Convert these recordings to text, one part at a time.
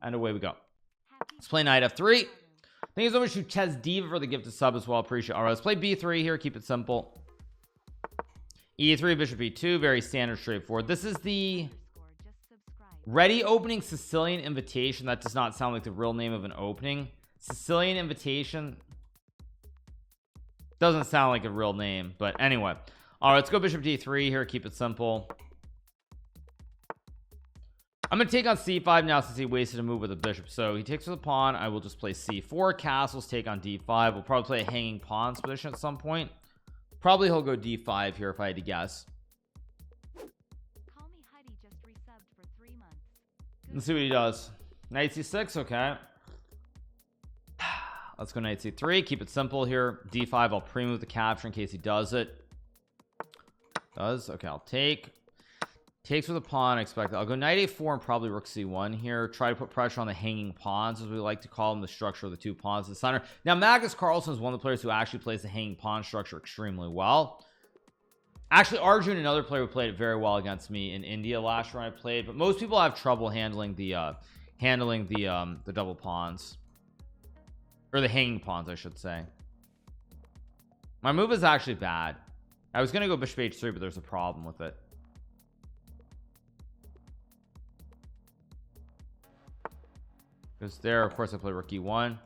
and away we go. Let's play knight f3. Thank you so much to Ches Diva for the gift of sub as well. Appreciate it. All right, let's play b3 here. Keep it simple. e3, bishop e2. Very standard, straightforward. This is the ready opening Sicilian invitation. That does not sound like the real name of an opening. Sicilian invitation doesn't sound like a real name, but anyway. All right, let's go bishop d3 here. Keep it simple. I'm gonna take on c5 now since he wasted a move with a bishop. So he takes with a pawn. I will just play c4. Castles take on d5. We'll probably play a hanging pawns position at some point. Probably he'll go d5 here if I had to guess. Call me Heidi just resubbed for 3 months. Let's see what he does. Knight c6. Okay, let's go knight c3. Keep it simple here. d5. I'll pre-move the capture in case he does it. Okay, I'll take. Takes with a pawn. I expect that. I'll go knight a4 and probably rook c1 here. Try to put pressure on the hanging pawns, as we like to call them, the structure of the two pawns in the center. Now Magnus Carlsen is one of the players who actually plays the hanging pawn structure extremely well. Actually, Arjun, another player who played it very well against me in India last year when I played, but most people have trouble handling the double pawns, or the hanging pawns I should say. My move is actually bad. I was gonna go bishop h3, but there's a problem with it. Because there, of course, I play rook e1.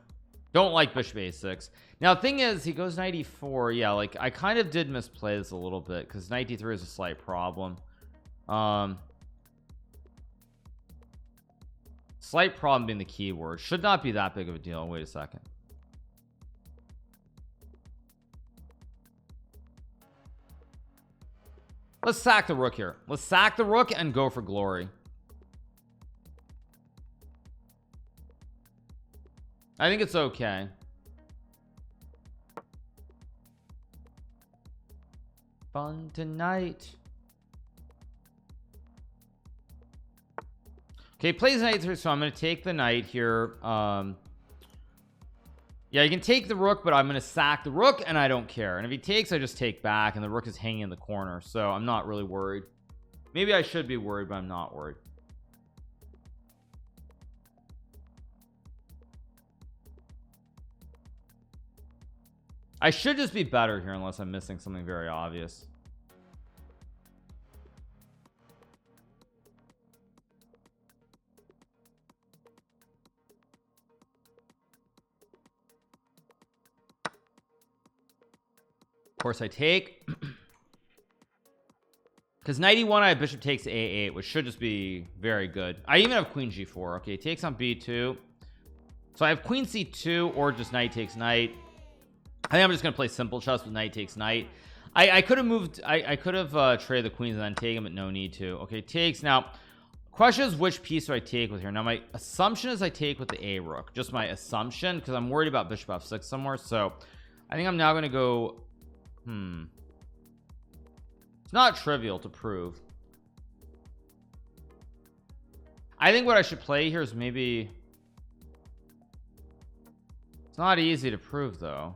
Don't like bishop a6. Now the thing is, he goes knight e4. Yeah, like I kind of did misplay this a little bit because knight d3 is a slight problem. Slight problem being the key word. Should not be that big of a deal. Wait a second. Let's sack the rook here. Let's sack the rook and go for glory. I think it's okay. Fun tonight. Okay, plays knight through, so I'm going to take the knight here. Yeah, you can take the rook, but I'm going to sack the rook and I don't care. And if he takes, I just take back and the rook is hanging in the corner, so I'm not really worried. Maybe I should be worried, but I'm not worried. I should just be better here unless I'm missing something very obvious. Of course I take. Because knight e1 I have bishop takes a8, which should just be very good. I even have queen g4. Okay, takes on b2. So I have queen c2 or just knight takes knight. I think I'm just gonna play simple chess with knight takes knight. I could have moved. I could have traded the queens and then taken, but no need to. Okay, takes. Now question is, which piece do I take with here? Now my assumption is I take with the a rook, just my assumption, because I'm worried about bishop f6 somewhere. So I think I'm now gonna go it's not trivial to prove. I think what I should play here is maybe, it's not easy to prove though.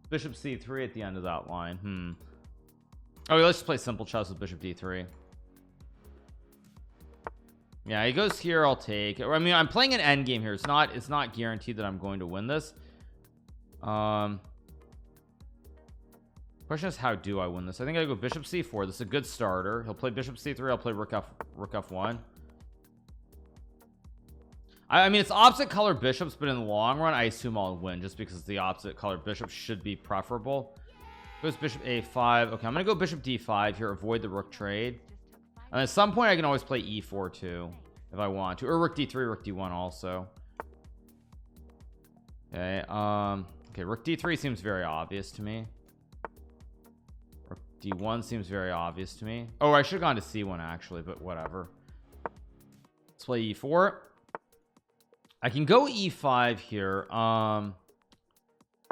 Bishop c3 at the end of that line. Okay, let's just play simple chess with bishop d3. Yeah, he goes here. I'll take it. I mean, I'm playing an end game here. It's not guaranteed that I'm going to win this. Question is, how do I win this? I think I go bishop c4. This is a good starter. He'll play bishop c3. I'll play rook f1. I mean, it's opposite color bishops, but in the long run I assume I'll win just because the opposite color bishop should be preferable. Goes bishop a5. Okay, I'm gonna go bishop d5 here, avoid the rook trade, and at some point I can always play e4 too if I want to, or rook d3, rook d1 also. Okay, okay, rook d3 seems very obvious to me. Rook d1 seems very obvious to me. Oh, I should have gone to c1 actually, but whatever. Let's play e4. I can go e5 here. I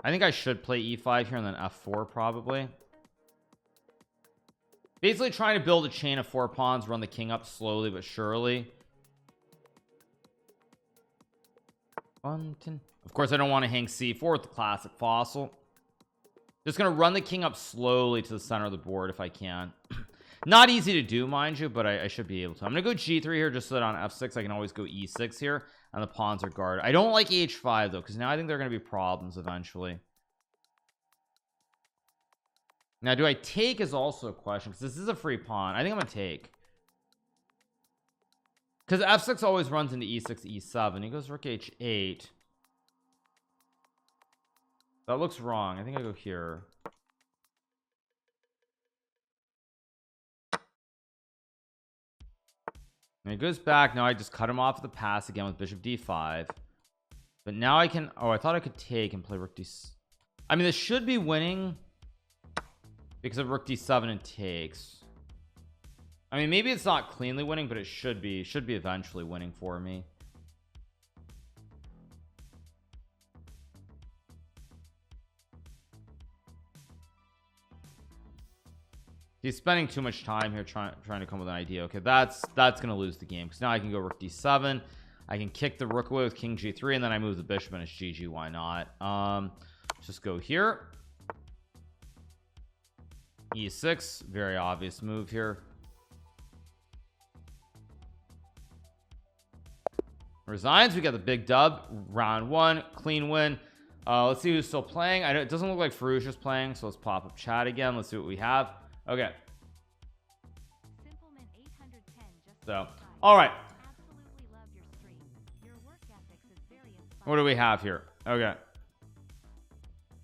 think I should play e5 here and then f4 probably. Basically trying to build a chain of 4 pawns, run the king up slowly but surely. Of course I don't want to hang c4 with the classic fossil. Just gonna run the king up slowly to the center of the board if I can. Not easy to do, mind you, but I should be able to. I'm gonna go g3 here just so that on f6 I can always go e6 here and the pawns are guarded. I don't like h5 though, because now I think there are gonna be problems eventually. Now do I take is also a question, because this is a free pawn. I think I'm gonna take, because f6 always runs into e6 e7. He goes rook h8. That looks wrong. I think I go here. And he goes back. Now I just cut him off at the pass again with bishop d5. But now I can, oh, I thought I could take and play rook d. I mean, this should be winning because of rook d7 and takes. I mean, maybe it's not cleanly winning, but it should be eventually winning for me. He's spending too much time here trying to come with an idea. Okay, that's gonna lose the game, because now I can go rook d7. I can kick the rook away with king g3, and then I move the bishop and it's GG. Why not? Just go here. e6, very obvious move here. Resigns. We got the big dub. Round 1, clean win. Let's see who's still playing. It doesn't look like Farouche is playing, so let's pop up chat again. Let's see what we have. Okay. So, all right. What do we have here? Okay.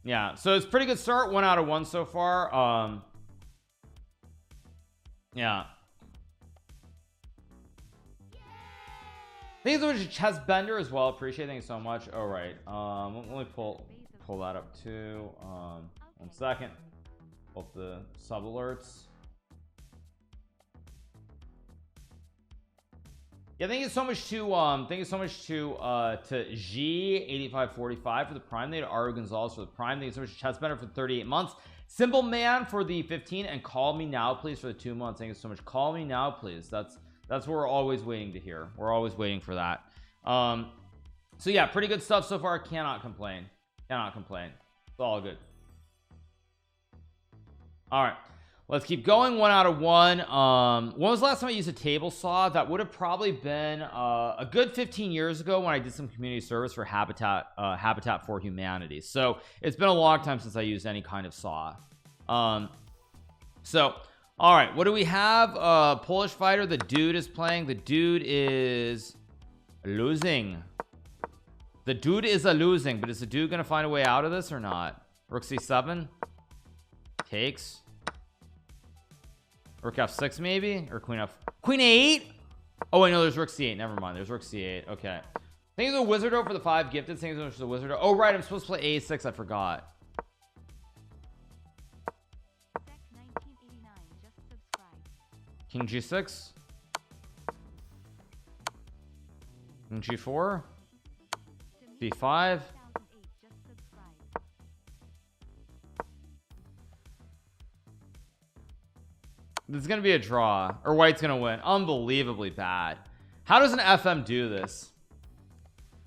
Yeah, so it's pretty good start. 1 out of 1 so far. Yeah. Thank you so much, Chess Bender as well. Appreciate it. Thank you so much. All right. Let me pull that up too. 1 second. Pull up the sub alerts. Yeah, thank you so much to G8545 for the prime. Thank you to Aru Gonzalez for the prime. Thank you so much to Chess Bender for the 38 months. Simple Man for the 15, and Call Me Now Please for the 2 months. Thank you so much. Call Me Now Please. That's what we're always waiting to hear. We're always waiting for that. So yeah, pretty good stuff so far. Cannot complain. It's all good. All right, let's keep going. 1 out of 1. When was the last time I used a table saw? That would have probably been a good 15 years ago when I did some community service for Habitat for Humanity. So it's been a long time since I used any kind of saw. So all right, what do we have? Polish fighter. The dude is playing. The dude is losing. The dude is losing, but is the dude gonna find a way out of this or not? Rook c7 takes. Rook f6 maybe, or queen a8. Oh wait, no, there's rook c8. Never mind, there's rook c8. Okay, thank you to Wizardo for the 5 gifted. Thank you to the Wizardo. Oh right, I'm supposed to play a6. I forgot. King g6, king g4, b5. This is gonna be a draw, or white's gonna win. Unbelievably bad. How does an FM do this?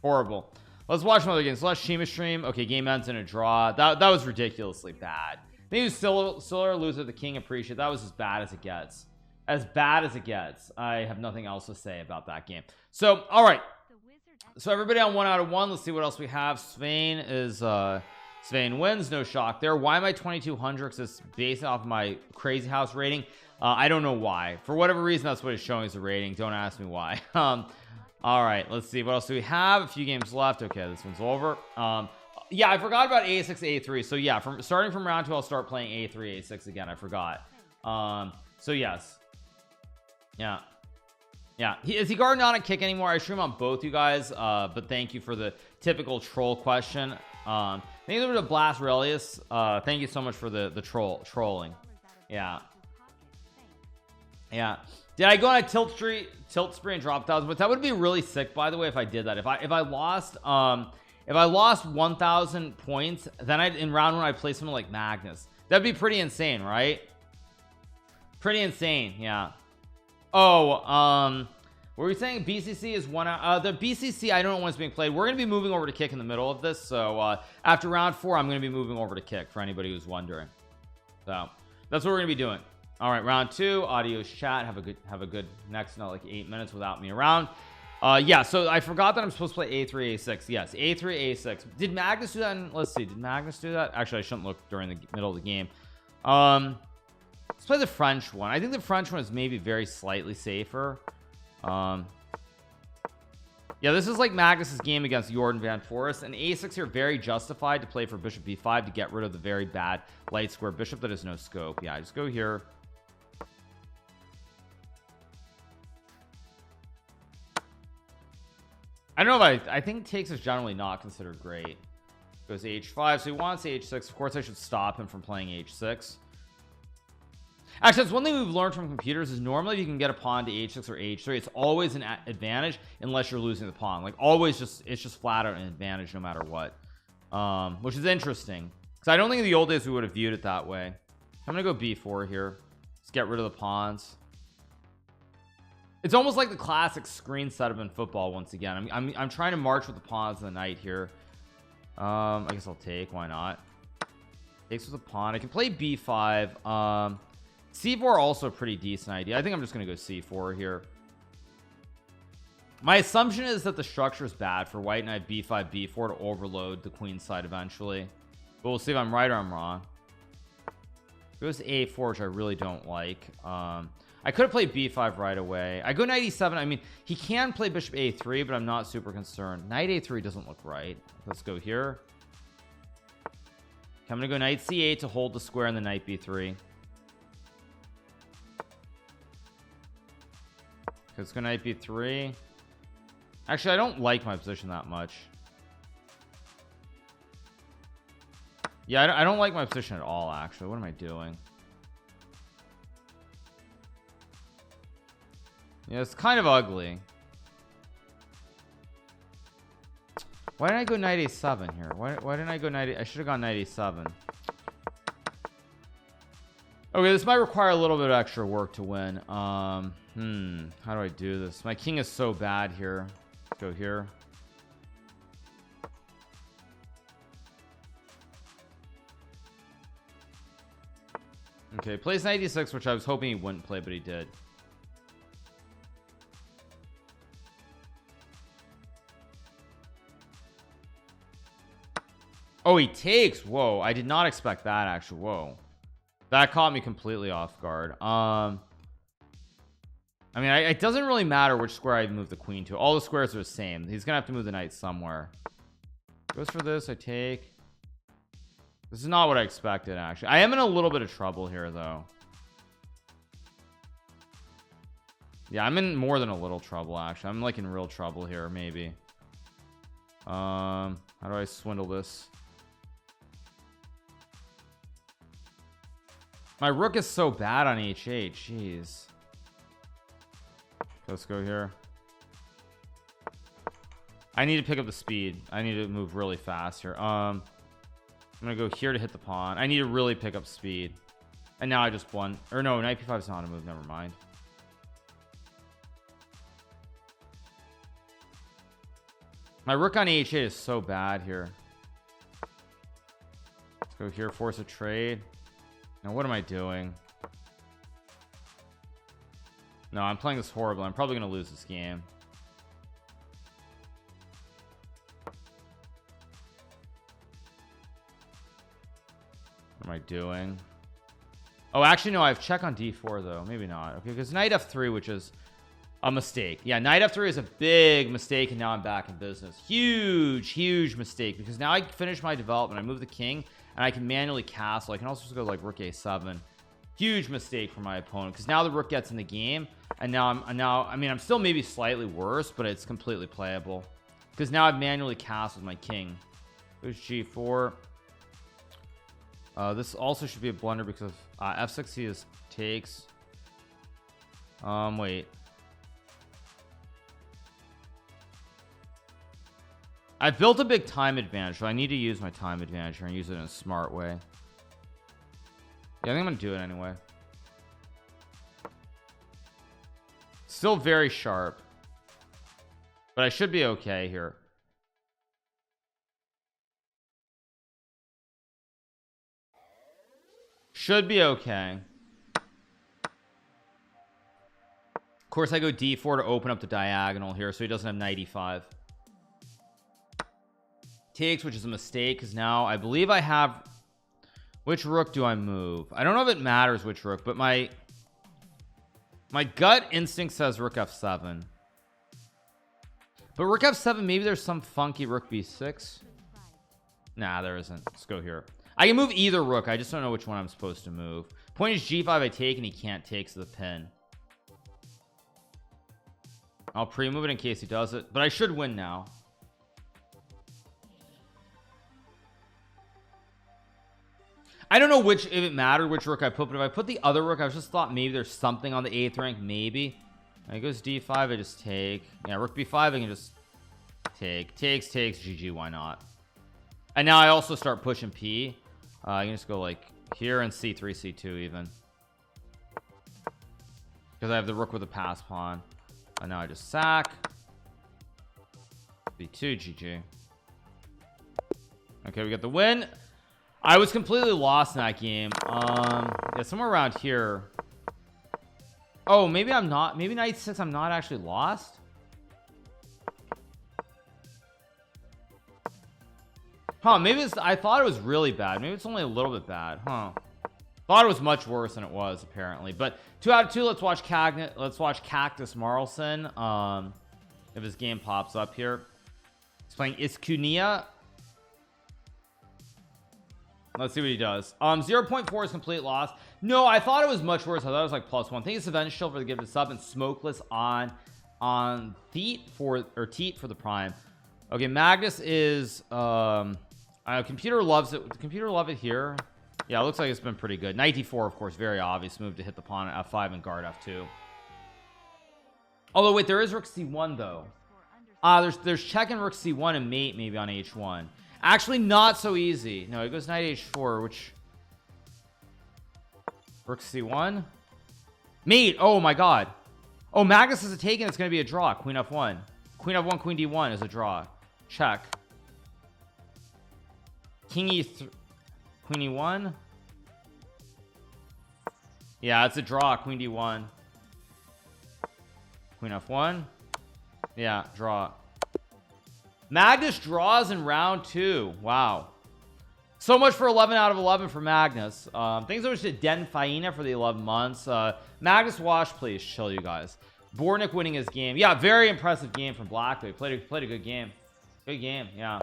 Horrible. Let's watch some other games. Let's Shima stream. Okay, game ends in a draw. That was ridiculously bad. Maybe still lose with the king. Appreciate that. Was as bad as it gets. As bad as it gets. I have nothing else to say about that game. So all right, so everybody on 1 out of 1. Let's see what else we have. Spain wins, no shock there. Why am I 2200? Because it's based off of my crazy house rating. I don't know why. For whatever reason, that's what it's showing as a rating. Don't ask me why. All right, let's see what else do we have. A few games left. Okay, this one's over. Yeah, I forgot about a6 a3. So yeah, starting from round 2, I'll start playing a3 a6 again. I forgot. So yes. Yeah. Is Hikaru not a kick anymore? I stream on both, you guys, but thank you for the typical troll question. Thank you to Blast Relius. Thank you so much for the trolling. Yeah. Did I go on a tilt spree and drop 1,000? But that would be really sick, by the way, if I did that. If I lost 1,000 points, then in round 1 I'd play someone like Magnus. That'd be pretty insane, right? Pretty insane. Yeah. Oh, what were we saying? BCC is 1 out. The BCC, I don't know when it's being played. We're going to be moving over to kick in the middle of this. So after round 4, I'm going to be moving over to kick for anybody who's wondering. So that's what we're going to be doing. All right, round 2. Adios chat. Have a good next not like 8 minutes without me around. Yeah, so I forgot that I'm supposed to play a3 a6. Yes, a3 a6. Did Magnus do that? Let's see, did Magnus do that? Actually, I shouldn't look during the middle of the game. Let's play the French one. I think the French one is maybe very slightly safer. Yeah, this is like Magnus's game against Jordan Van Forest, and a6 here very justified to play for bishop b5 to get rid of the very bad light square bishop that has no scope. Yeah, I just go here. I don't know if I think takes is generally not considered great. Goes h5, so he wants h6. Of course I should stop him from playing h6. Actually, that's one thing we've learned from computers is normally if you can get a pawn to h6 or h3, it's always an advantage unless you're losing the pawn. Like always, it's just flat out an advantage no matter what, which is interesting because I don't think in the old days we would have viewed it that way. I'm gonna go b4 here. Let's get rid of the pawns. It's almost like the classic screen setup in football. Once again, I'm trying to march with the pawns and the knight here. I guess I'll take. Why not? Takes with a pawn. I can play b5. C4 also a pretty decent idea. I think I'm just gonna go c4 here. My assumption is that the structure is bad for white, and I have b5 b4 to overload the queen side eventually, but we'll see if I'm right or I'm wrong. Goes a4, which I really don't like. I could have played b5 right away. I go knight e7. I mean, he can play bishop a3, but I'm not super concerned. Knight a3 doesn't look right. Let's go here. Okay, I'm gonna go knight c8 to hold the square and the knight b3. Let's go knight b3. Actually, I don't like my position that much. Yeah, I don't like my position at all, actually. What am I doing? Yeah, it's kind of ugly. Why didn't I go knight a7 here? Why didn't I go knight I should have gone knight a7. Okay, this might require a little bit of extra work to win. How do I do this? My king is so bad here. Let's go here. Okay, plays knight e6, which I was hoping he wouldn't play, but he did. Oh, he takes. Whoa, I did not expect that, actually. Whoa, that caught me completely off guard. I mean, it doesn't really matter which square I move the queen to. All the squares are the same. He's gonna have to move the knight somewhere. Goes for this. I take. This is not what I expected, actually. I am in a little bit of trouble here, though. Yeah, I'm in more than a little trouble, actually. I'm like in real trouble here, maybe. How do I swindle this? My rook is so bad on h8. Jeez. Let's go here. I need to pick up the speed. I need to move really fast here. I'm gonna go here to hit the pawn. I need to really pick up speed. And now I just won. Or no, knight p5 is not a move. Never mind. My rook on h8 is so bad here. Let's go here, force a trade. Now what am I doing? No, I'm playing this horribly. I'm probably gonna lose this game. What am I doing? Oh, actually no, I have check on d4 though. Maybe not. Okay, because knight f3, which is a mistake. Yeah, knight f3 is a big mistake, and now I'm back in business. Huge mistake, because now I finish my development. I move the king, and I can manually castle. I can also just go like rook a7. Huge mistake for my opponent, because now the rook gets in the game, and now I mean, I'm still maybe slightly worse, but it's completely playable, because now I've manually castled my king. Goes g4. This also should be a blunder because f6 he is takes. Wait. I built a big time advantage, so I need to use my time advantage here and use it in a smart way. Yeah, I think I'm gonna do it anyway. Still very sharp, but I should be okay here. Should be okay. Of course I go d4 to open up the diagonal here so he doesn't have knight e5. Takes, which is a mistake because now I believe I have, which rook do I move? I don't know if it matters which rook, but my gut instinct says rook f7, but rook f7, maybe there's some funky rook b6. Nah, there isn't. Let's go here. I can move either rook, I just don't know which one I'm supposed to move. Point is g5 I take and he can't take, so the pin. I'll pre-move it in case he does it, but I should win now. I don't know which, if it mattered which rook I put, but if I put the other rook, I just thought maybe there's something on the 8th rank, maybe. And it goes d5, I just take. Yeah, rook b5, I can just take. Takes, GG, why not? And now I also start pushing p. I can just go like here and c3, c2 even. Because I have the rook with a pass pawn. And now I just sack. b2, GG. Okay, we got the win. I was completely lost in that game. Yeah, somewhere around here. Oh, maybe I'm not. Maybe knight 6 I'm not actually lost. Huh, maybe it's, I thought it was really bad. Maybe it's only a little bit bad. Huh. Thought it was much worse than it was apparently. But 2 out of 2. Let's watch Cactus Marlson. If his game pops up here. He's playing Iskunia. Let's see what he does. 0.4 is complete loss. No, I thought it was much worse. I thought it was like +1. I think it's Avenged Shield for the gifted sub and Smokeless on Teat for the prime. Okay, Magnus is computer loves it. The computer love it here. Yeah, it looks like it's been pretty good. Knight d4, of course, very obvious move to hit the pawn at f5 and guard f2. Although wait, there is rook c1 though. There's check and rook c1 and mate maybe on h1. Actually, not so easy. No, it goes knight h4, which rook c1 mate. Oh my god. Oh, Magnus is a taken. It's going to be a draw. Queen f1, queen f1, queen d1 is a draw. Check. King e3, queen e1. Yeah, it's a draw. Queen d1, queen f1. Yeah, draw. Magnus draws in round 2. Wow. So much for 11 out of 11 for Magnus. Thanks so much to Den Faina for the 11 months. Magnus Wash, please chill, you guys. Bornik winning his game. Yeah, very impressive game from Blackwood. Played a good game. Good game. Yeah,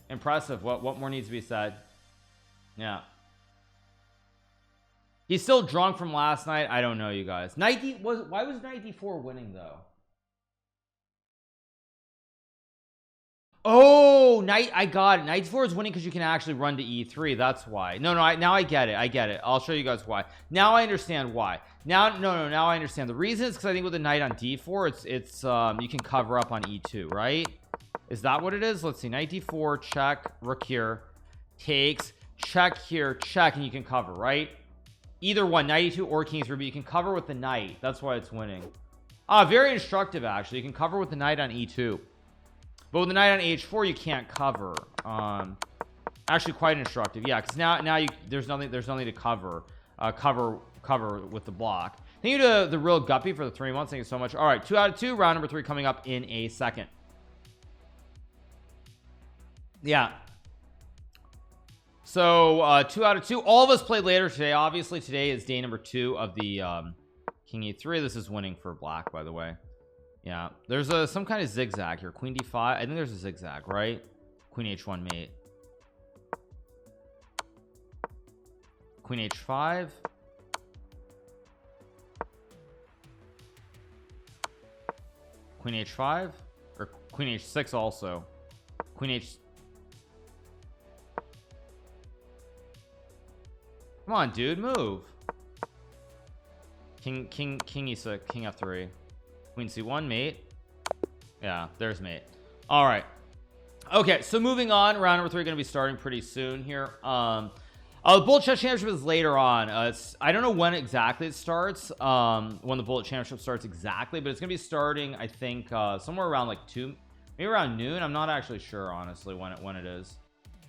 impressive. What more needs to be said? Yeah. He's still drunk from last night. I don't know, you guys. Why was knight d4 winning though? Oh, I got it. Knight d4 is winning because you can actually run to e3. That's why. No, now I get it. I'll show you guys why. Now I understand why. Now I understand. The reason is because I think with the knight on d4, it's you can cover up on e2, right? Is that what it is? Let's see. Knight d4, check, rook here, takes, check here, check, and you can cover, right? Either one, knight e2 or king e3, but you can cover with the knight. That's why it's winning. Very instructive actually. You can cover with the knight on e2. But with the knight on h4 you can't cover. Actually quite instructive. Yeah, because now there's nothing to cover. Cover with the block. Thank you to the real Guppy for the 3 months. Thank you so much. All right, 2 out of 2. Round number 3 coming up in a second. Yeah. So 2 out of 2. All of us played later today. Obviously today is day number 2 of the King e3. This is winning for black, by the way. Yeah, there's some kind of zigzag here. Queen d5. I think there's a zigzag, right? Queen h1 mate. Queen h5. Queen h5 or queen h6 also. Queen h. Come on, dude, move. King e6, king f3. Queen c1 mate. Yeah, there's mate. All right. Okay, so moving on, round number 3 going to be starting pretty soon here. The Bullet Chess Championship is later on. I don't know when exactly it starts, when the Bullet Championship starts exactly, but it's going to be starting, I think, somewhere around like 2, maybe around noon. I'm not actually sure, honestly, when it is,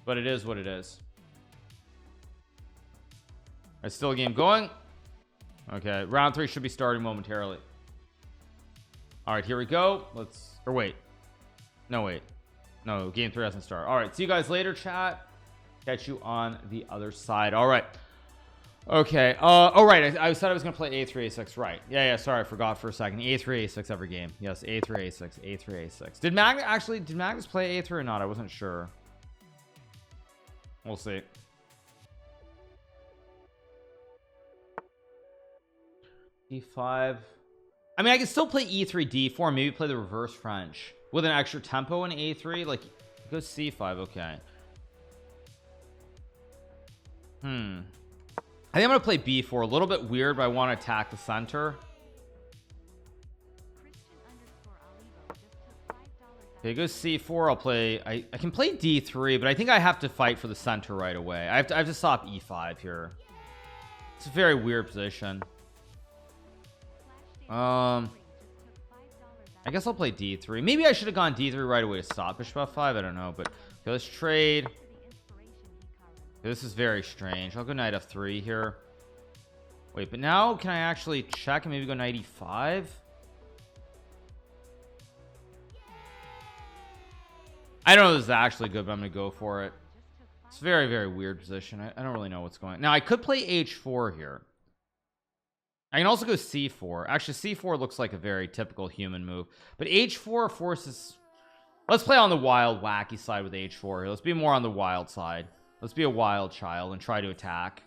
but it is what it is. There's still a game going. Okay, round 3 should be starting momentarily. All right, here we go. Let's, or wait, no, game 3 hasn't started. All right, see you guys later, chat. Catch you on the other side. All right. Okay. Oh, right. I said I was gonna play A3 A6. Right. Yeah. Sorry, I forgot for a second. A3 A6 every game. Yes. A3 A6. A3 A6. Did Magnus play A3 or not? I wasn't sure. We'll see. E5. I mean, I can still play E3 D4. Maybe play the reverse French with an extra tempo in A3. Like, go C5. Okay. I think I'm gonna play B4. A little bit weird, but I want to attack the center. Okay, go C4. I'll play. I can play D3, but I think I have to fight for the center right away. I have to stop E5 here. It's a very weird position. I guess I'll play D3. Maybe I should have gone D3 right away to stop Bishop F5. I don't know, but okay, let's trade. This is very strange. I'll go knight F3 here. Wait, but now can I actually check and maybe go knight E5? I don't know if this is actually good, but I'm gonna go for it. It's a very, very weird position. I don't really know what's going on. Now I could play H4 here. I can also go C4. Actually, C4 looks like a very typical human move, but H4 forces. Let's play on the wild, wacky side with H4 here. Let's be more on the wild side. Let's be a wild child and try to attack.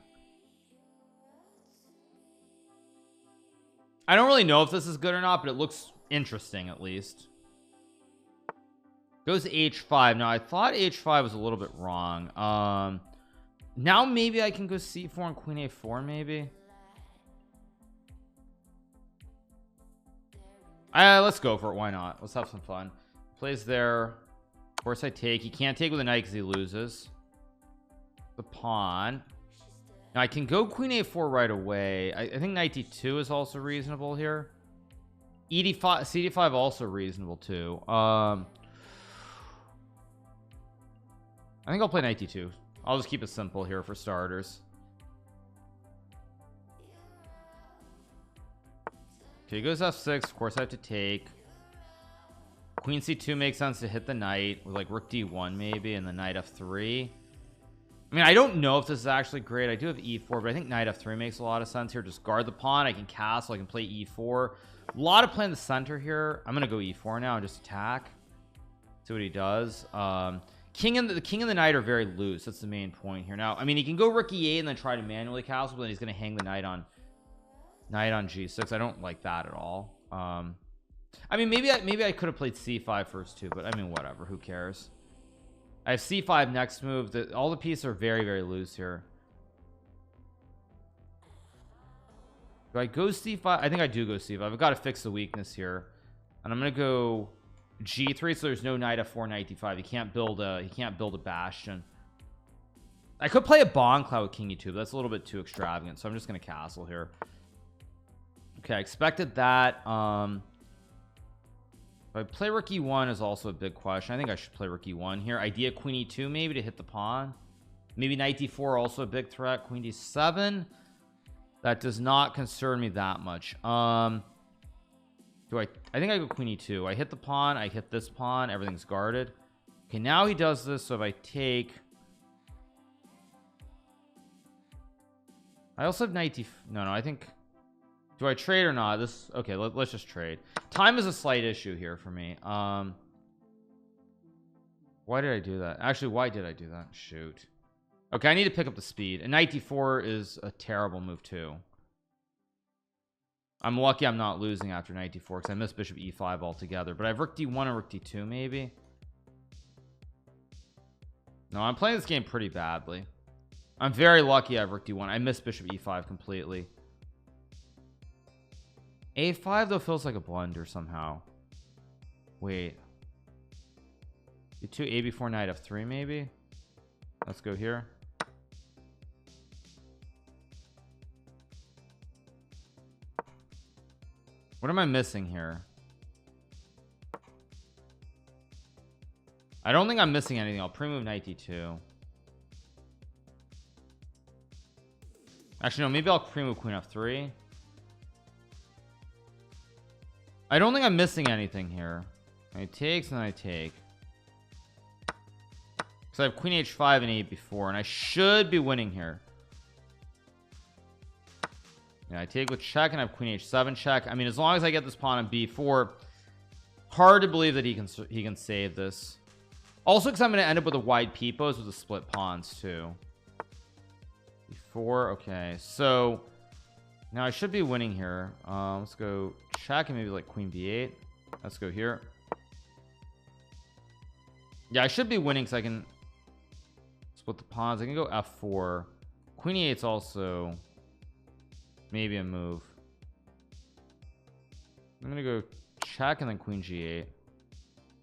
I don't really know if this is good or not, but it looks interesting at least. Goes H5. Now I thought H5 was a little bit wrong. Now maybe I can go C4 and Queen A4 maybe. Let's go for it. Why not? Let's have some fun. Plays there. Of course I take. He can't take with a knight because he loses the pawn. Now I can go Queen A4 right away. I think knight D2 is also reasonable here. ED5, CD5 also reasonable too. I think I'll play knight D2. I'll just keep it simple here for starters. Okay, he goes F6. Of course I have to take. Queen C2 makes sense to hit the knight with like rook D1 maybe, and the knight F3. I mean, I don't know if this is actually great. I do have E4, but I think knight F3 makes a lot of sense here. Just guard the pawn. I can castle. I can play E4. A lot of playing the center here. I'm gonna go E4 now and just attack. See what he does. The king and the knight are very loose. That's the main point here. Now, I mean, he can go rook E8 and then try to manually castle, but then he's gonna hang the knight on G6. I don't like that at all. I mean, maybe I could have played C5 first too, but I mean, whatever. Who cares? I have C5 next move. All the pieces are very, very loose here. Do I go C5? I think I do go C5. I've got to fix the weakness here, and I'm gonna go G3. So there's no knight F4, knight D5. He can't build a bastion. I could play a bond cloud with King E2, but that's a little bit too extravagant. So I'm just gonna castle here. Okay, I expected that. If I play rook E1 is also a big question. I think I should play rook E1 here. Idea Queen E2 maybe to hit the pawn. Maybe knight D4 also a big threat. Queen D7. That does not concern me that much. I think I go Queen E2. I hit the pawn. I hit this pawn. Everything's guarded. Okay, now he does this. So if I take, I also have knight D. No, I think. Do I trade or not? Okay, let's just trade. Time is a slight issue here for me. Why did I do that? Actually, why did I do that? Shoot. Okay, I need to pick up the speed. And knight D4 is a terrible move too. I'm lucky I'm not losing after knight D4 because I missed bishop E5 altogether. But I have rook D1 and rook D2 maybe. No, I'm playing this game pretty badly. I'm very lucky I have rook D1. I missed bishop E5 completely. A5 though feels like a blunder somehow. Wait. D2, A before knight F3 maybe. Let's go here. What am I missing here? I don't think I'm missing anything. I'll pre-move knight D2. Actually, no, maybe I'll pre-move queen F3. I don't think I'm missing anything here. I takes and I take, because I have queen h5 and 8 before, and I should be winning here. Yeah, I take with check and I have queen h7 check. I mean, as long as I get this pawn on b4, hard to believe that he can save this. Also, because I'm going to end up with a wide p-pose with the split pawns too. b4. Okay, so now I should be winning here. Let's go check and maybe like queen b8. Let's go here. Yeah, I should be winning because I can split the pawns. I can go f4. Queen e8's also maybe a move. I'm gonna go check and then queen g8.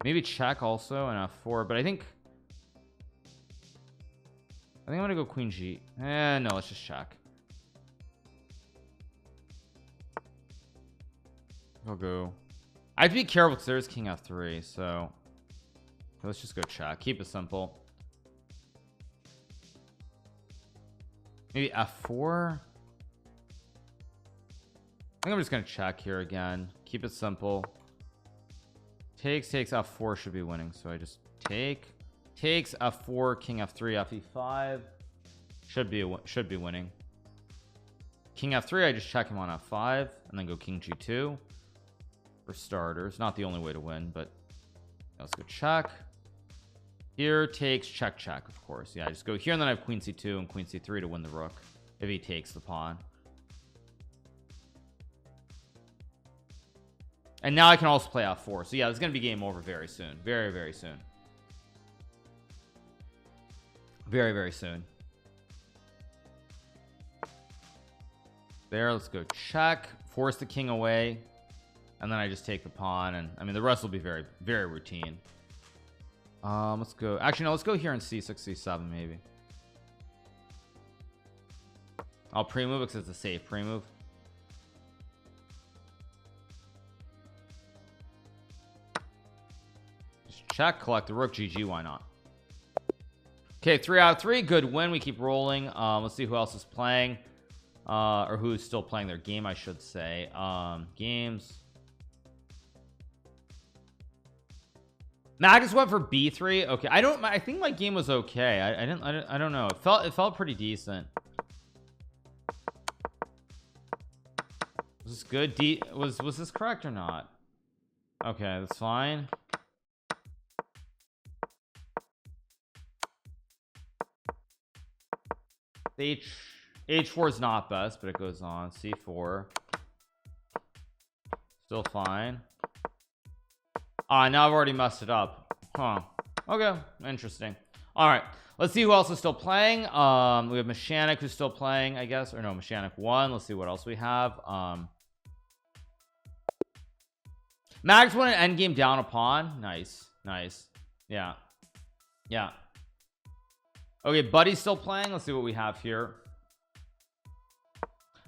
Maybe check also and f4, but I think I'm gonna go queen g. No, let's just check. I'll go. I have to be careful because there's king f3, so let's just go check. Keep it simple. Maybe f4. I think I'm just gonna check here again. Keep it simple. Takes f4 should be winning, so I just takes f4, king f3, fe5 should be winning. King f3, I just check him on f5 and then go king g2 for starters. Not the only way to win, but let's go check. Here takes check, of course. Yeah, I just go here and then I have queen c2 and queen c3 to win the rook if he takes the pawn. And now I can also play f4. So yeah, it's gonna be game over very soon. Very soon. Very soon. There, let's go check, force the king away, and then I just take the pawn, and I mean the rest will be very routine. Let's go, actually no, let's go here in c6 c7 maybe. I'll pre-move because it's a safe pre-move. Just check, collect the rook, GG, why not? Okay, 3 out of 3, good win. We keep rolling. Let's see who else is playing, or who's still playing their game, I should say. Games. Magus went for b3. Okay, I think my game was okay. I don't know. It felt pretty decent. Was this good? Was this correct or not? Okay, that's fine. H4 is not best, but it goes on. C4 still fine. Now I've already messed it up. Okay, interesting. All right, let's see who else is still playing. We have Mechanic who's still playing, I guess, or no, Mechanic 1. Let's see what else we have. Max won an endgame down a pawn. Nice. Yeah. Okay, Buddy's still playing. Let's see what we have here.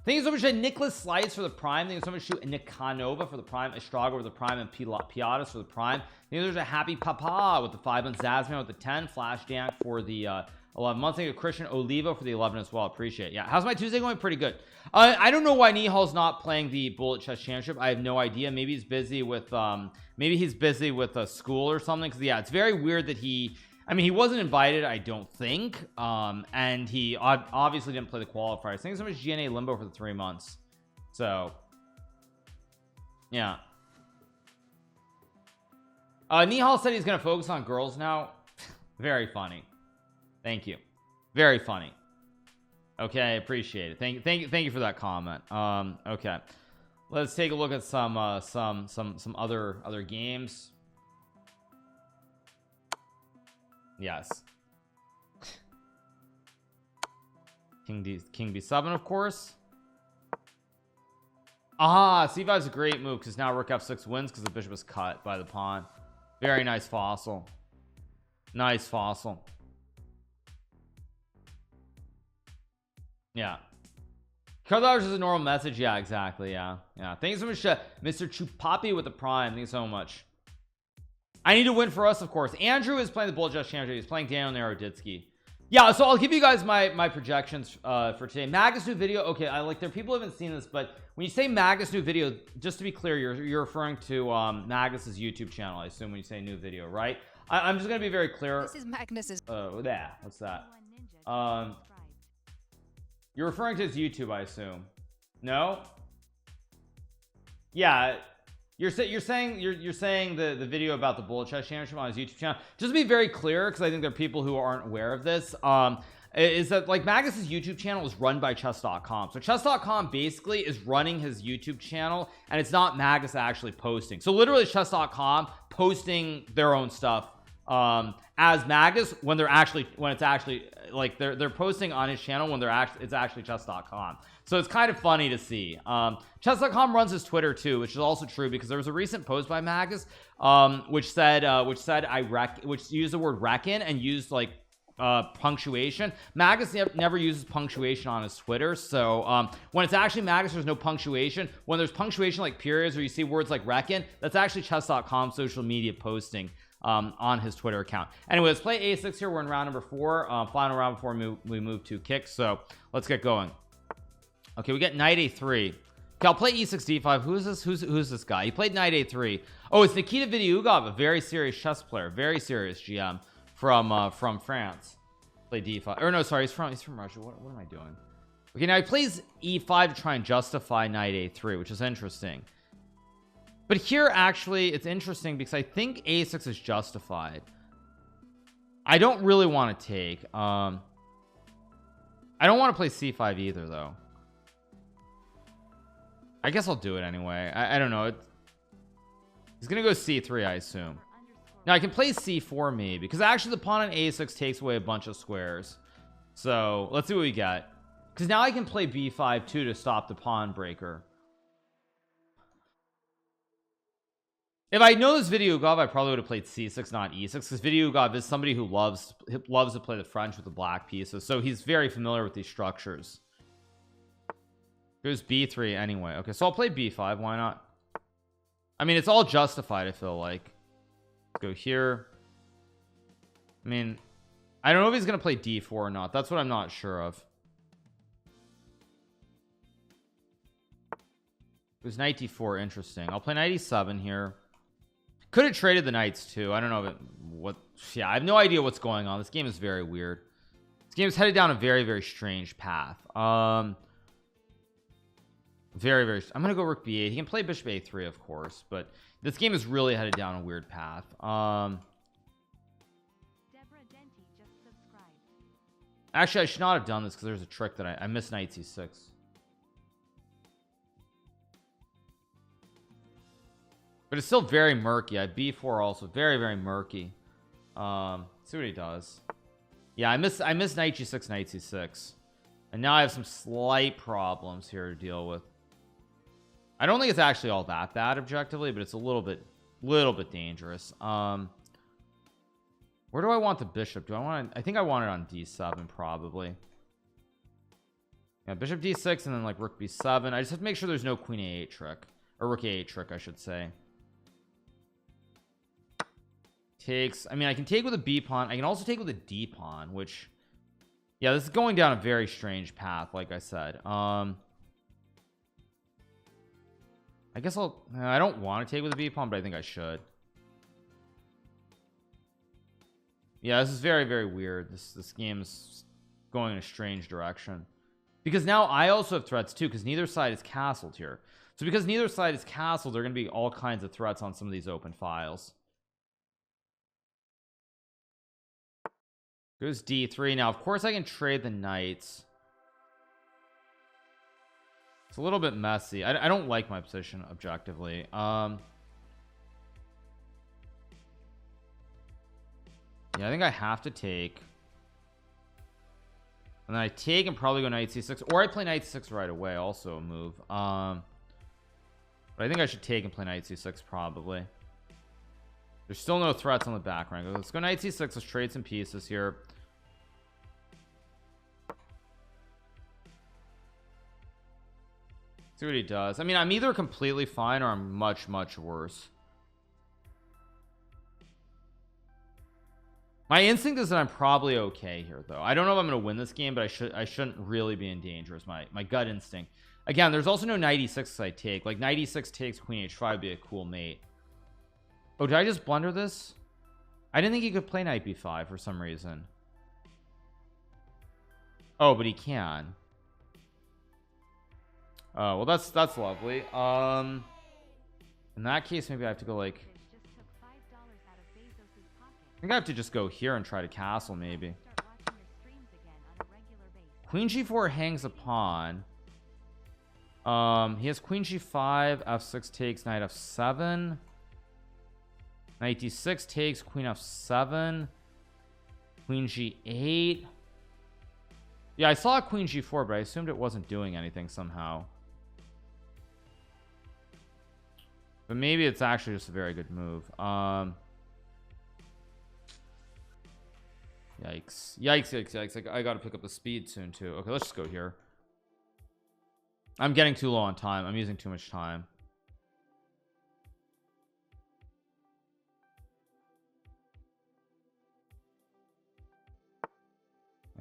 Thank you so much to Nicholas Slice for the prime. Thank you so much to Nikanova for the prime, Estrago for the prime, and Piatas for the prime. Thank you, there's a Happy Papa with the 5 months, Zasman with the 10, Flash Dank for the 11 months. Thank you to Christian Oliva for the 11 as well. Appreciate it. Yeah, how's my Tuesday going? Pretty good. I don't know why Nihal's not playing the Bullet Chess Championship. I have no idea. Maybe he's busy with school or something. Because yeah, it's very weird that he wasn't invited, I don't think, and he obviously didn't play the qualifiers. Thanks so much GNA Limbo for the 3 months. So yeah, Nihal said he's gonna focus on girls now. Very funny. Thank you. Very funny. Okay, appreciate it. Thank you for that comment. Okay, let's take a look at some other games. Yes. King b7, of course. c5 is a great move because now rook f6 wins because the bishop is cut by the pawn. Very nice fossil. Nice fossil. Yeah. $12 is a normal message. Yeah, exactly. Yeah. Thanks so much, Mr. Chupapi with the prime. Thanks so much. I need to win for us, of course. Andrew is playing the Bullet Chess Championship. He's playing Daniel Naroditsky. Yeah, so I'll give you guys my projections for today. Magus new video. Okay, I like there are people who haven't seen this, but when you say Magus new video, just to be clear, you're referring to Magus's YouTube channel, I assume, when you say new video, right? I'm just gonna be very clear. This is Magnus's. Yeah, what's that? Ninja just subscribed. You're referring to his YouTube, I assume. No? Yeah, you're saying the video about the bullet chest championship on his YouTube channel. Just to be very clear, because I think there are people who aren't aware of this, is that like Magus's YouTube channel is run by chess.com. So chess.com basically is running his YouTube channel, and it's not Magus actually posting. So literally chess.com posting their own stuff as Magus when it's actually like they're posting on his channel when it's actually chess.com. So it's kind of funny to see. Chess.com runs his Twitter too, which is also true, because there was a recent post by Magus which used the word reckon and used like punctuation. Magus never uses punctuation on his Twitter, so when it's actually Magus, there's no punctuation. When there's punctuation like periods, or you see words like reckon, that's actually chess.com social media posting on his Twitter account. Anyway, let's play a6 here. We're in round number 4, final round before we move to kicks, so let's get going. Okay, we get knight a3. Okay, I'll play e6 d5. Who's this guy? He played knight a3. Oh, it's Nikita Vidyugov, a very serious chess player, very serious GM from France. Play d5, or no, sorry, he's from Russia. What am I doing? Okay, now he plays e5 to try and justify knight a3, which is interesting. But here actually it's interesting because I think a6 is justified. I don't really want to take I don't want to play c5 either though. I guess I'll do it anyway. I don't know. He's gonna go c3, I assume. Now I can play c4 maybe, because actually the pawn on a6 takes away a bunch of squares. So let's see what we get, because now I can play b5 too to stop the pawn breaker. If I know this Vidyugov, I probably would have played c6, not e6, because Vidyugov is somebody who loves to play the French with the black pieces, so he's very familiar with these structures. Goes b3 anyway. Okay, so I'll play b5. Why not? I mean, it's all justified, I feel like. Let's go here. I mean, I don't know if he's gonna play d4 or not. That's what I'm not sure of. It was knight d4. Interesting. I'll play knight e7 here. Could have traded the knights too. I don't know yeah, I have no idea what's going on. This game is very weird. This game is headed down a very, very strange path. Very I'm gonna go rook b8. He can play bishop a3, of course, but this game is really headed down a weird path. Actually, I should not have done this because there's a trick that I missed knight c6. But it's still very murky. I have b4 also, very murky. See what he does. Yeah, I miss knight g6, knight c6, and now I have some slight problems here to deal with. I don't think it's actually all that bad objectively, but it's a little bit dangerous. Where do I want the bishop? I think I want it on d7 probably. Yeah, bishop d6 and then like rook b7. I just have to make sure there's no queen a8 trick, or rook a8 trick, I should say. Takes. I mean, I can take with a b pawn. I can also take with a d pawn, which, yeah, this is going down a very strange path, like I said. I guess I don't want to take with a b pawn, but I think I should. Yeah, this is very weird. This game is going in a strange direction, because now I also have threats too, because neither side is castled here. So because neither side is castled, there are going to be all kinds of threats on some of these open files. Goes d3. Now of course I can trade the knights. It's a little bit messy. I don't like my position objectively. Yeah, I think I have to take, and then I take and probably go knight c6, or I play knight c6 right away, also a move. But I think I should take and play knight c6 probably. There's still no threats on the back rank. Let's go knight c6. Let's trade some pieces here. See what he does. I mean, I'm either completely fine or I'm much worse. My instinct is that I'm probably okay here though. I don't know if I'm gonna win this game, but I shouldn't really be in danger is my gut instinct. Again, there's also no knight e6 I take. Like knight e6 takes queen h5 would be a cool mate. Oh, did I just blunder this? I didn't think he could play knight b5 for some reason. Oh, but he can. Oh, well that's lovely. In that case, maybe I have to go like, Just took $5 out of Bezos's pocket. I think I have to just go here and try to castle maybe. Start watching your streams again on a regular basis. Queen g4 hangs a pawn. He has queen g5, f6 takes, knight f7, knight d6 takes, queen f7, queen g8. Yeah, I saw queen g4, but I assumed it wasn't doing anything somehow. But maybe it's actually just a very good move. Yikes. Yikes. I gotta pick up the speed soon too. Okay, let's just go here. I'm getting too low on time. I'm using too much time.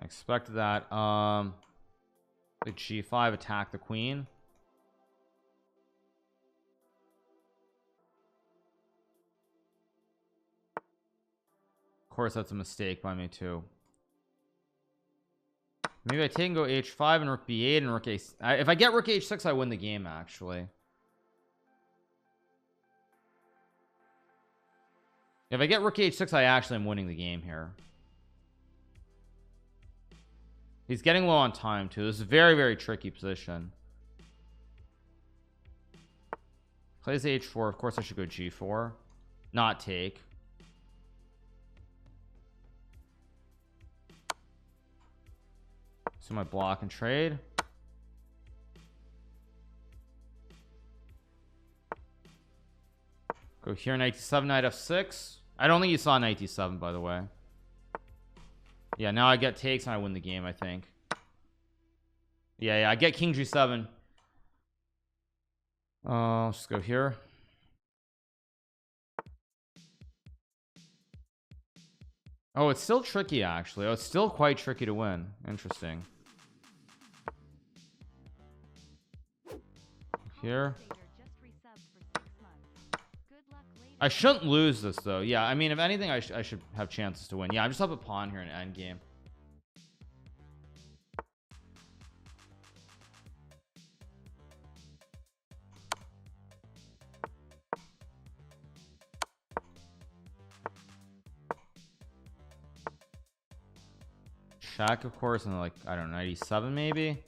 I expected that. The g5 attack the queen. Of course, that's a mistake by me too. Maybe I take and go h5 and rook b8 and rook a. If I get rook h6, I win the game actually. If I get rook h6, I actually am winning the game here. He's getting low on time too. This is a very tricky position. Plays h4. Of course I should go g4, not take. So my block and trade. Go here, knight d7, knight f6. I don't think you saw knight d7, by the way. Yeah, now I get takes and I win the game, I think. Yeah, I get king g7. Let's just go here. Oh, it's still tricky actually. Oh, it's still quite tricky to win. Interesting. Here. I shouldn't lose this though. Yeah, I mean, if anything, I should have chances to win. Yeah, I'm just up a pawn here in endgame. Check, of course, and like, I don't know, 97 maybe.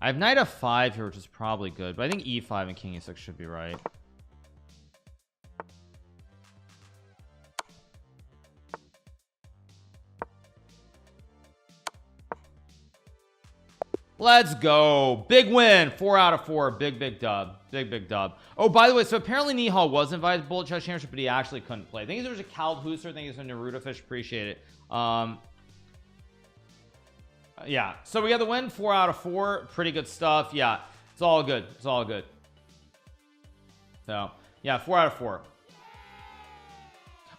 I have knight f5 here, which is probably good, but I think e5 and king e6 should be right. Let's go. Big win. 4 out of 4. Big dub. Big dub. Oh, by the way, so apparently Nihal was invited to Bullet Chess Championship, but he actually couldn't play. I think there's a Cal Hooser. I think it's a Naruto Fish. Appreciate it. Yeah, so we got the win. 4 out of 4. Pretty good stuff. Yeah, it's all good. It's all good. So yeah, 4 out of 4.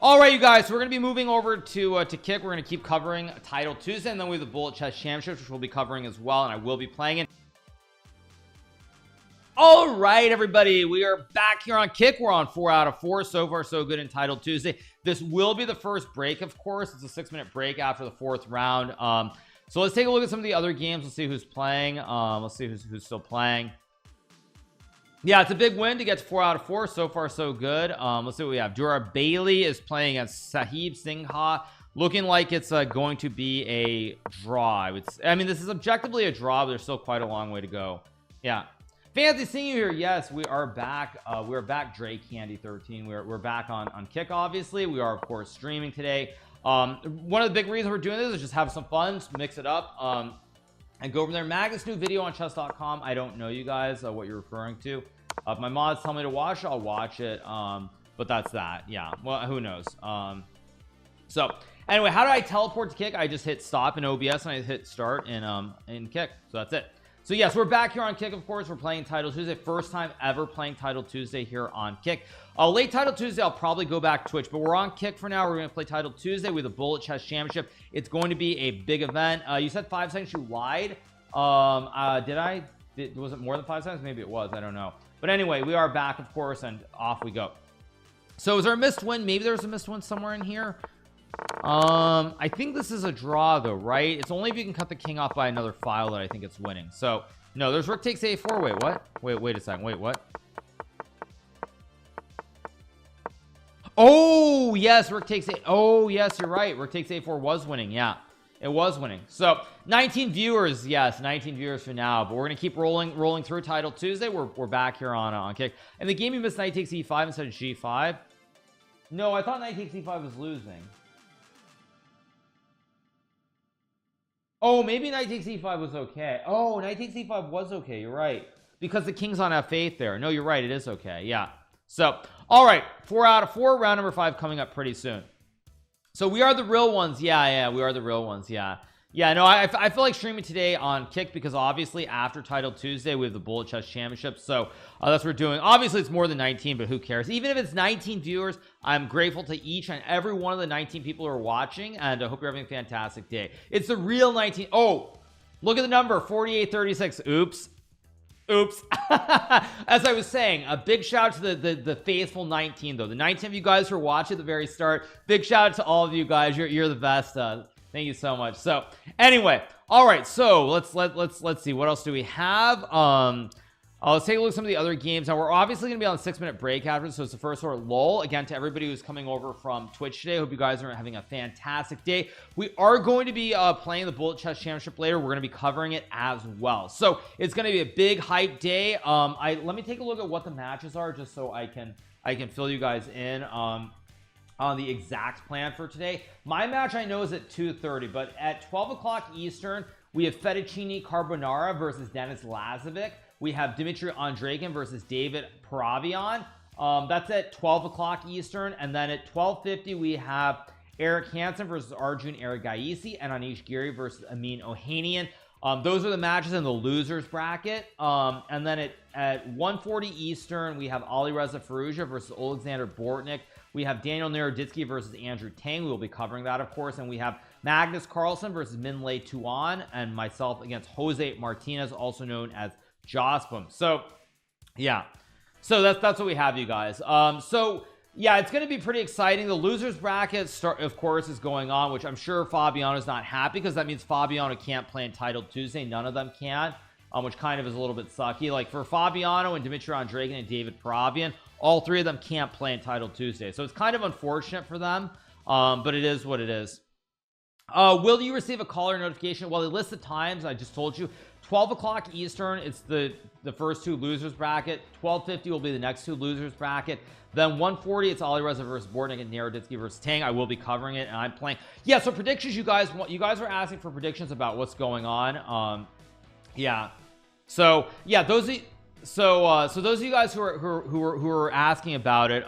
All right, you guys, so we're gonna be moving over to Kick. We're gonna keep covering Title Tuesday, and then we have the Bullet Chess Championship, which we'll be covering as well, and I will be playing it. All right, everybody, we are back here on Kick. We're on 4 out of 4. So far so good in Title Tuesday. This will be the first break, of course. It's a 6-minute break after the 4th round. So let's take a look at some of the other games. Let's see who's playing. Let's see who's still playing. Yeah, it's a big win to get to 4 out of 4. So far so good. Let's see what we have. Dura Bailey is playing against Sahib Singha. Looking like it's going to be a draw. I mean, this is objectively a draw, but there's still quite a long way to go. Yeah, fancy seeing you here. Yes, we are back. We're back. Drake Candy 13. We're back on Kick. Obviously, we are of course streaming today. One of the big reasons we're doing this is just have some fun, just mix it up, and go over there. Magnus new video on chess.com. I don't know, you guys, what you're referring to. If my mods tell me to watch it, I'll watch it. But that's that. Yeah, well, who knows. So anyway, how do I teleport to Kick? I just hit stop in OBS and I hit start in Kick. So that's it. So yes, we're back here on Kick. Of course, we're playing Title Tuesday. First time ever playing Title Tuesday here on Kick. Late Title Tuesday, I'll probably go back to Twitch, but we're on Kick for now. We're going to play Title Tuesday with a Bullet Chess Championship. It's going to be a big event. You said 5 seconds. You lied. Was it more than 5 seconds? Maybe it was. I don't know. But anyway, we are back, of course, and off we go. So is there a missed win? Maybe there's a missed win somewhere in here. I think this is a draw though, right? It's only if you can cut the king off by another file that I think it's winning. So no, there's rook takes a4. Wait, what? Wait a second. Wait, what? Oh yes, rook takes a. Oh yes, you're right. Rook takes a4 was winning. Yeah, it was winning. So 19 viewers. Yes, 19 viewers for now. But we're gonna keep rolling through Title Tuesday. We're back here on Kick. And the game you missed, knight takes e5 instead of g5. No, I thought knight takes e5 was losing. Oh, maybe knight takes e5 was okay. Oh, knight takes e5 was okay. You're right. Because the king's on f8 there. No, you're right. It is okay. Yeah. So, all right. 4 out of 4. Round number 5 coming up pretty soon. So, we are the real ones. Yeah. We are the real ones. Yeah. No, I feel like streaming today on Kick because obviously after Title Tuesday, we have the Bullet Chess Championship. So, that's what we're doing. Obviously, it's more than 19, but who cares? Even if it's 19 viewers, I'm grateful to each and every one of the 19 people who are watching, and I hope you're having a fantastic day. It's the real 19. Oh, look at the number, 4836. Oops. As I was saying, a big shout out to the faithful 19 though. The 19 of you guys who are watching at the very start, big shout out to all of you guys. You're the best. Thank you so much. So anyway, all right, so let's see what else do we have. Let's take a look at some of the other games. Now we're obviously gonna be on a 6-minute break after, so it's the first sort of lull. Again, to everybody who's coming over from Twitch today, hope you guys are having a fantastic day. We are going to be playing the Bullet Chess Championship later. We're going to be covering it as well, so it's going to be a big hype day. Let me take a look at what the matches are just so I can fill you guys in on the exact plan for today. My match I know is at 2:30, but at 12 o'clock Eastern we have Fettuccine Carbonara versus Denis Lazovic. We have Dimitri Andreikin versus David Paravian. That's at 12 o'clock Eastern. And then at 12:50 we have Eric Hansen versus Arjun Erigaisi and Anish Giri versus Amin Ohanian. Those are the matches in the losers bracket. And then at 1:40 Eastern we have Alireza Firouzja versus Alexander Bortnik. We have Daniel Naroditsky versus Andrew Tang. We will be covering that, of course. And we have Magnus Carlsen versus Minlei Tuan, and myself against Jose Martinez, also known as Jospum. So yeah, so that's what we have, you guys. So yeah, it's going to be pretty exciting. The losers bracket of course is going on, which I'm sure Fabiano's not happy because that means Fabiano can't play in Title Tuesday. None of them can, which kind of is a little bit sucky. Like for Fabiano and Dimitri Andreikin and David Paravian, all three of them can't play in Title Tuesday, so it's kind of unfortunate for them, but it is what it is. Will you receive a caller notification? Well, they list the times. I just told you 12 o'clock Eastern, it's the first two losers bracket. 12:50 will be the next two losers bracket. Then 1:40 it's Alireza versus Bortnik and Naroditsky versus Tang. I will be covering it, and I'm playing. Yeah, so predictions, you guys are asking for predictions about what's going on. Yeah, so yeah, those of you guys who are asking about it,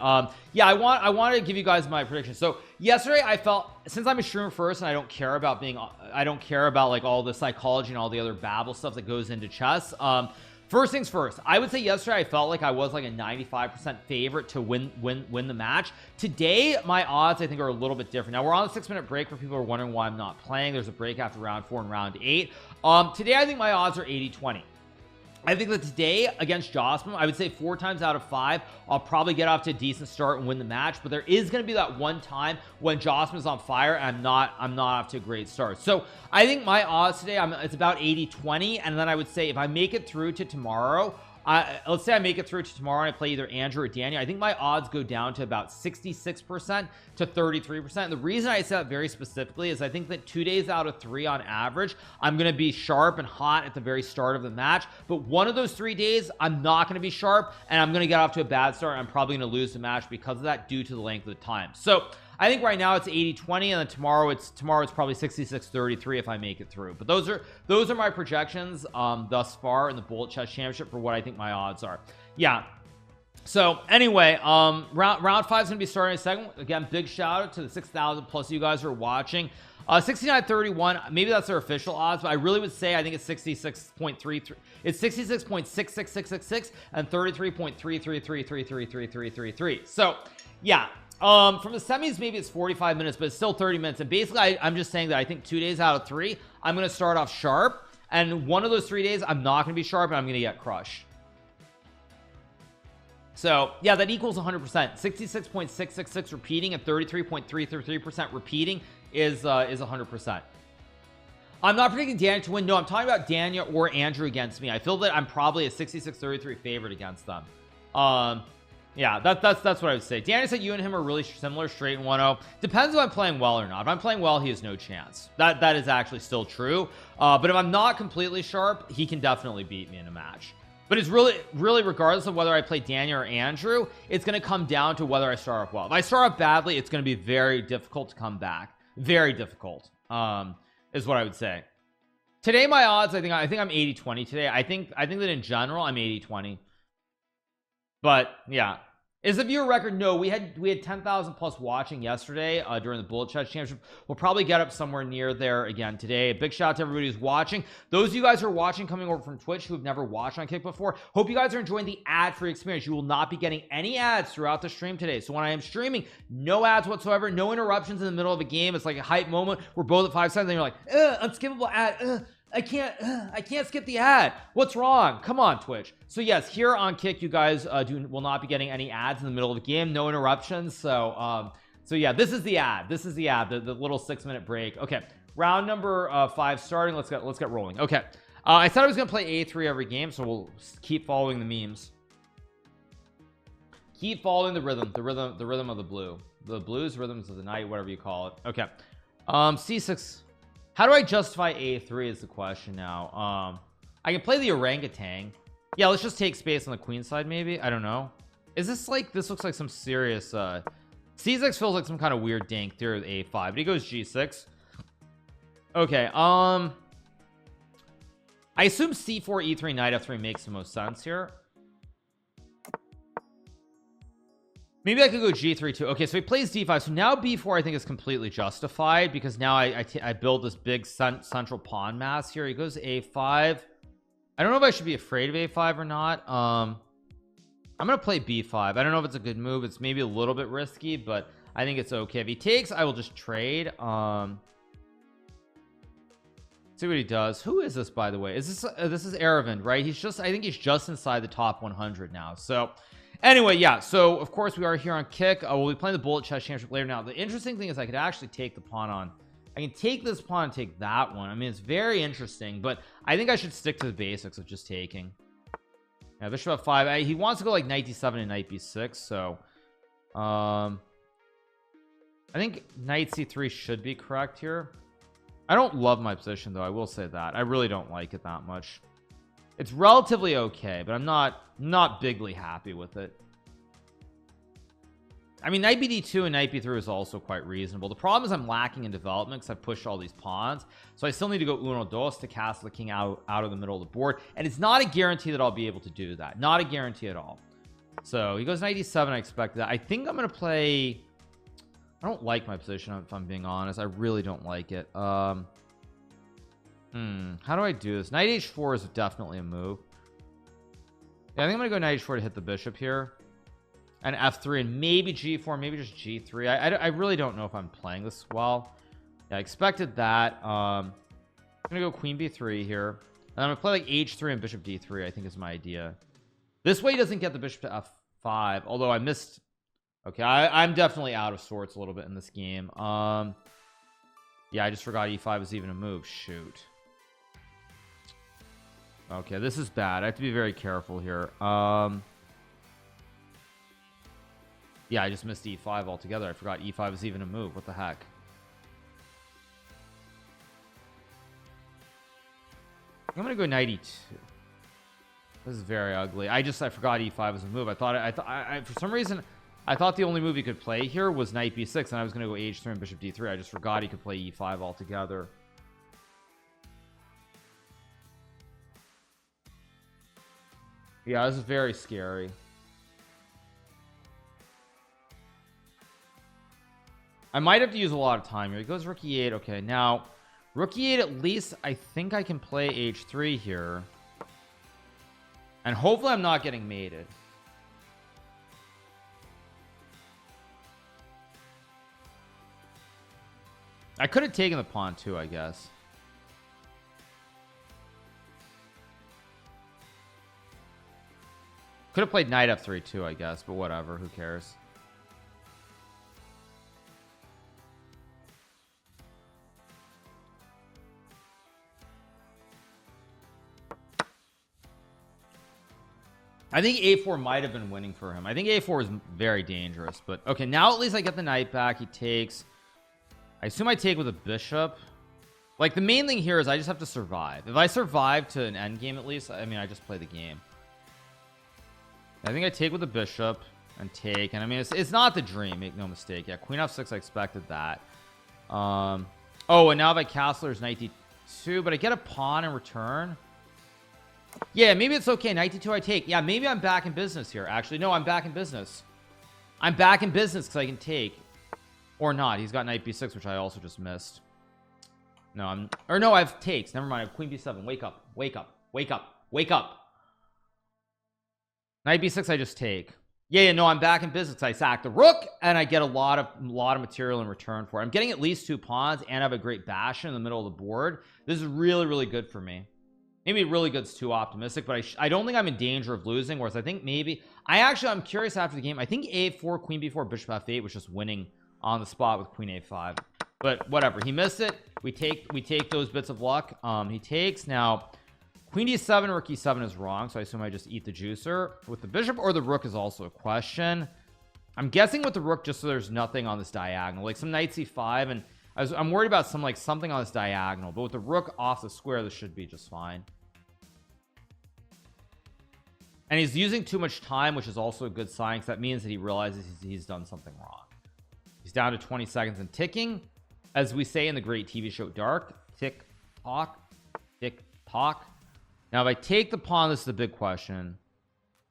yeah, I want to give you guys my predictions. So yesterday I felt, since I'm a streamer first and I don't care about like all the psychology and all the other babble stuff that goes into chess, first things first, I would say yesterday I felt like I was like a 95% favorite to win the match. Today my odds I think are a little bit different. Now we're on a 6-minute break for people who are wondering why I'm not playing. There's a break after round 4 and round 8. Today I think my odds are 80-20. I think that today against Jospin, I would say 4 times out of 5 I'll probably get off to a decent start and win the match, but there is going to be that one time when Jospin is on fire and I'm not off to a great start. So I think my odds today, it's about 80-20, and then I would say if I make it through to tomorrow, let's say I make it through to tomorrow and I play either Andrew or Daniel, I think my odds go down to about 66% to 33%. The reason I say that very specifically is I think that 2 days out of 3 on average, I'm going to be sharp and hot at the very start of the match. But one of those 3 days, I'm not going to be sharp and I'm going to get off to a bad start. And I'm probably going to lose the match because of that due to the length of the time. So I think right now it's 80-20, and then tomorrow it's probably 66-33 if I make it through. But those are my projections thus far in the Bullet Chess Championship for what I think my odds are. Yeah. So anyway, round 5 is gonna be starting in a second. Again, big shout out to the 6,000 plus you guys who are watching. 69.31, maybe that's their official odds, but I really would say I think it's 66.33. It's 66.666666 and 33.33333333. So yeah, from the semis maybe it's 45 minutes, but it's still 30 minutes. And basically I'm just saying that I think 2 days out of 3 I'm gonna start off sharp, and one of those 3 days I'm not gonna be sharp and I'm gonna get crushed. So yeah, that equals 100%. 66.666 repeating and 33.333% repeating is 100%. I'm not predicting Dania to win. No, I'm talking about Dania or Andrew against me. I feel that I'm probably a 66-33 favorite against them. Yeah, that's what I would say. Dania said you and him are really similar, straight and 1-0. Depends if I'm playing well or not. If I'm playing well, he has no chance. That is actually still true. But if I'm not completely sharp, he can definitely beat me in a match. But it's really regardless of whether I play Dania or Andrew, it's going to come down to whether I start off well. If I start off badly, it's going to be very difficult to come back. Very difficult, is what I would say. Today, my odds, I think I'm 80-20 today. I think that in general, I'm 80-20. But yeah. Is the viewer record? No, we had 10,000 plus watching yesterday during the Bullet Chess Championship. We'll probably get up somewhere near there again today. A big shout out to everybody who's watching. Those of you guys who are watching coming over from Twitch who have never watched on Kick before, hope you guys are enjoying the ad-free experience. You will not be getting any ads throughout the stream today. So when I am streaming, no ads whatsoever, no interruptions in the middle of a game. It's like a hype moment. We're both at 5 seconds and you're like, unskippable ad. I can't skip the ad. What's wrong? Come on, Twitch. So yes, here on Kick, you guys will not be getting any ads in the middle of the game. No interruptions. So yeah, this is the ad. The little 6-minute break. Okay, round number 5 starting. Let's get rolling. Okay, I said I was gonna play A3 every game, so we'll keep following the memes. Keep following the rhythm of the blue. The blues, rhythms of the night, whatever you call it. Okay, C6. How do I justify A3 is the question now. I can play the orangutan. Yeah, let's just take space on the queen side maybe. I don't know. Is this like, this looks like some serious C6 feels like some kind of weird dank theory with A5, but he goes G6. Okay, I assume C4 E3 knight F3 makes the most sense here. Maybe I could go G3 too. Okay, so he plays D5. So now B4 I think is completely justified because now I build this big central pawn mass here. He goes A5. I don't know if I should be afraid of A5 or not. I'm gonna play B5. I don't know if it's a good move. It's maybe a little bit risky, but I think it's okay. If he takes, I will just trade. See what he does. Who is this, by the way? Is this is Aravind, right? I think he's just inside the top 100 now. So anyway, yeah, so of course we are here on Kick. We'll be playing the Bullet Chess Championship later. Now the interesting thing is I could actually take the pawn on. I can take this pawn and take that one. I mean, it's very interesting, but I think I should stick to the basics of just taking. Yeah, bishop f5. He wants to go like knight d7 and knight b6, so I think knight c3 should be correct here. I don't love my position though, I will say that. I really don't like it that much. It's relatively okay, but I'm not bigly happy with it. I mean, knight bd2 and knight b3 is also quite reasonable. The problem is I'm lacking in development because I've pushed all these pawns, so I still need to go uno dos to castle the king out of the middle of the board, and it's not a guarantee that I'll be able to do that. Not a guarantee at all. So he goes knight e7. I expected that. I think I'm gonna play. I don't like my position, if I'm being honest. I really don't like it. How do I do this? Knight h4 is definitely a move. Yeah, I think I'm gonna go knight h4 to hit the bishop here, and f3, and maybe g4, maybe just g3. I really don't know if I'm playing this well. Yeah, I expected that. I'm gonna go queen b3 here, and I'm gonna play like h3 and bishop d3. I think is my idea. This way he doesn't get the bishop to f5, although I missed. Okay, I'm definitely out of sorts a little bit in this game. Yeah, I just forgot e5 is even a move. Shoot. Okay, this is bad. I have to be very careful here. Yeah, I just missed e5 altogether. I forgot e5 is even a move. What the heck? I'm gonna go knight e2. This is very ugly. I forgot e5 was a move. I for some reason I thought the only move he could play here was knight b6, and I was gonna go h3 and bishop d3. I just forgot he could play e5 altogether. Yeah, this is very scary. I might have to use a lot of time here. He goes rook e8. Okay, now rook e8, at least I think I can play h3 here, and hopefully I'm not getting mated. I could have taken the pawn too, I guess. Could have played knight f3 too, I guess, but whatever, who cares. I think a4 might have been winning for him. I think a4 is very dangerous, but okay, now at least I get the knight back. He takes. I assume I take with a bishop. Like, the main thing here is I just have to survive. If I survive to an endgame at least, I mean, I just play the game. I think I take with the bishop and take, and I mean, it's not the dream, make no mistake. Yeah, queen f6, I expected that. Oh, and now if I castle, there's knight d2, but I get a pawn in return. Yeah, maybe it's okay. Knight d2 I take. Yeah, maybe I'm back in business here. Actually, no, I'm back in business. I'm back in business because I can take. Or not. He's got knight b6, which I also just missed. No, no, I have takes. Never mind. I have queen b7. Wake up. Wake up. Wake up. Wake up. Knight b6, I just take. Yeah, no, I'm back in business. I sack the rook, and I get a lot of material in return for it. I'm getting at least 2 pawns, and I have a great bastion in the middle of the board. This is really, really good for me. Maybe really good's too optimistic, but I don't think I'm in danger of losing, whereas I think maybe... I'm curious after the game. I think a4, queen b4, bishop f8 was just winning on the spot with queen a5. But whatever. He missed it. We take those bits of luck. He takes. Now, queen d7, rook e7 is wrong, so I assume I just eat the juicer. With the bishop or the rook is also a question. I'm guessing with the rook just so there's nothing on this diagonal. Like some knight c5, and I'm worried about something on this diagonal. But with the rook off the square, this should be just fine. And he's using too much time, which is also a good sign, because that means that he realizes he's done something wrong. He's down to 20 seconds and ticking, as we say in the great TV show Dark. Tick tock, tick tock. Now if I take the pawn, this is the big question.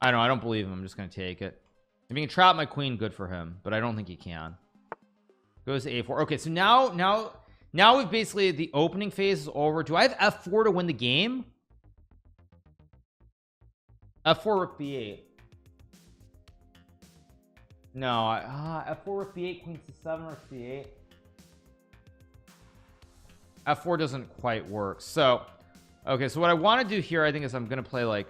I don't believe him. I'm just going to take it. If he can trap my queen, good for him, but I don't think he can. Goes to a4. Okay, so now we've basically, the opening phase is over. Do I have f4 to win the game? f4 rook b8. No, f4 rook b8, queen c7, rook c8. f4 doesn't quite work. So okay, so what I want to do here, I think, is I'm gonna play like,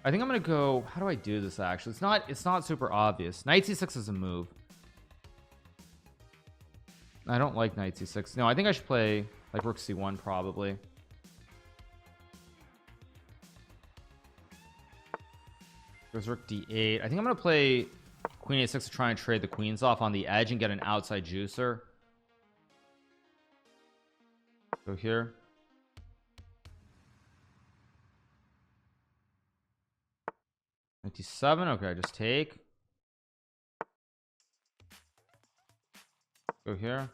I think I'm gonna go, how do I do this actually? It's not super obvious. Knight c6 is a move. I don't like knight c6. No, I think I should play like rook c1 probably. Goes rook d8. I think I'm gonna play queen a6 to try and trade the queens off on the edge and get an outside juicer. Go here. Knight d7. Okay, I just take. Go here.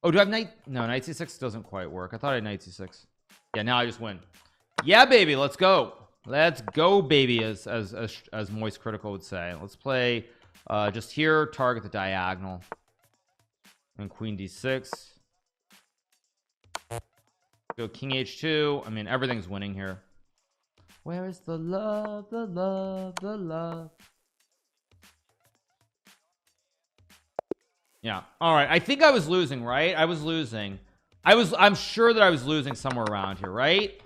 Oh, do I have knight? No, knight c6 doesn't quite work. I thought I had knight c6. Yeah, now I just win. Yeah, baby, let's go. Let's go, baby, as Moist Critical would say. Let's play just here, target the diagonal. And queen d6. Go king h2. I mean, everything's winning here. Where is the love, the love, the love? Yeah. All right. I think I was losing, right? I was losing. I'm sure that I was losing somewhere around here, right?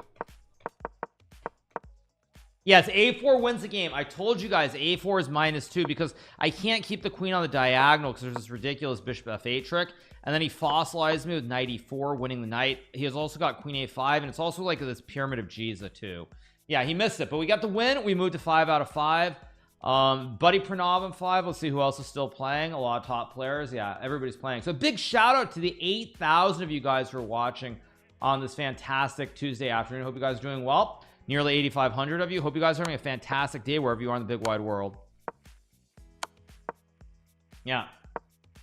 Yes, a4 wins the game. I told you guys a4 is -2 because I can't keep the queen on the diagonal because there's this ridiculous bishop f8 trick, and then he fossilized me with knight e4, winning the knight. He has also got queen a5, and it's also like this pyramid of Giza too. Yeah, he missed it, but we got the win. We moved to 5 out of 5. Buddy Pranav in 5. Let's see who else is still playing. A lot of top players. Yeah, everybody's playing. So big shout out to the 8,000 of you guys who are watching on this fantastic Tuesday afternoon. Hope you guys are doing well. Nearly 8,500 of you. Hope you guys are having a fantastic day wherever you are in the big wide world. Yeah.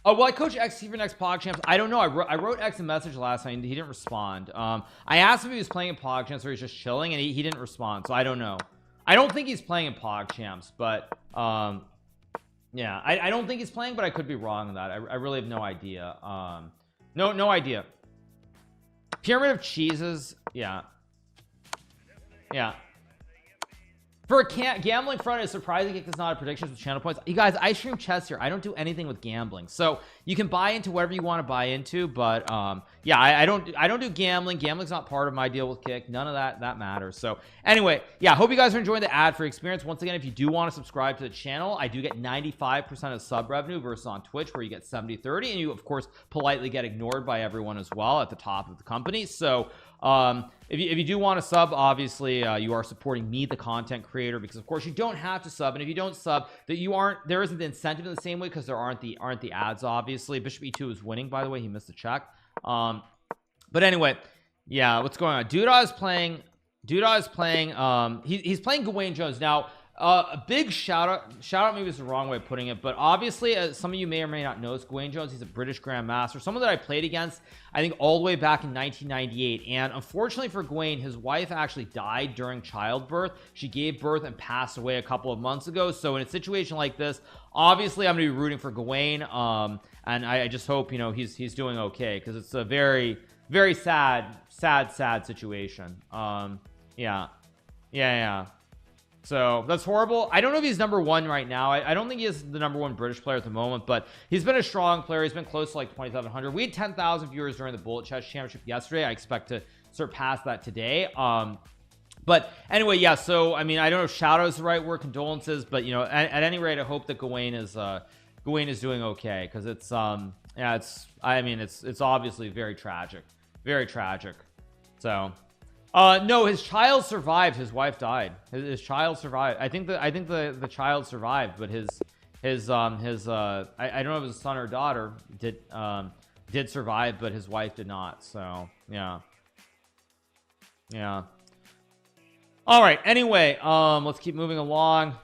Oh, well, I coach XT for next PogChamps. I don't know. I wrote X a message last night and he didn't respond. I asked him if he was playing in PogChamps or he's just chilling, and he didn't respond. So I don't know. I don't think he's playing in PogChamps, but Yeah, I don't think he's playing, but I could be wrong on that. I really have no idea. No idea. Pyramid of cheeses. Yeah. For a gambling front, it's surprising it's not a predictions with channel points. You guys, I stream chess here. I don't do anything with gambling, so you can buy into whatever you want to buy into. But yeah, I don't do gambling. Gambling's not part of my deal with Kick. None of that matters. So anyway, yeah, hope you guys are enjoying the ad-free experience. Once again, if you do want to subscribe to the channel, I do get 95% of sub revenue versus on Twitch, where you get 70-30, and you of course politely get ignored by everyone as well at the top of the company. So if you do want to sub, obviously you are supporting me, the content creator, because of course you don't have to sub, and if you don't sub, that there isn't the incentive in the same way, because there aren't the ads. Obviously Bishop E2 is winning, by the way. He missed a check. But anyway, yeah, what's going on? Duda is playing he's playing Gawain Jones now. A big shout out maybe is the wrong way of putting it, but obviously some of you may or may not know, Gawain Jones, he's a British grandmaster, someone that I played against I think all the way back in 1998. And unfortunately for Gawain, his wife actually died during childbirth. She gave birth and passed away a couple of months ago. So in a situation like this, obviously I'm gonna be rooting for Gawain, and I just hope, you know, he's doing okay, because it's a very sad situation. Yeah, so that's horrible. I don't know if he's number one right now. I don't think he is the number one British player at the moment, but he's been a strong player. He's been close to like 2,700. We had 10,000 viewers during the Bullet Chess Championship yesterday. I expect to surpass that today. But anyway, yeah, so I mean, I don't know if shout out is the right word, condolences, but you know, at any rate, I hope that Gawain is doing okay, because it's yeah, it's obviously very tragic. So no, his child survived. His wife died. His child survived. I think the child survived, but his I don't know if it was a son or daughter did survive, but his wife did not. So yeah. All right, anyway, let's keep moving along.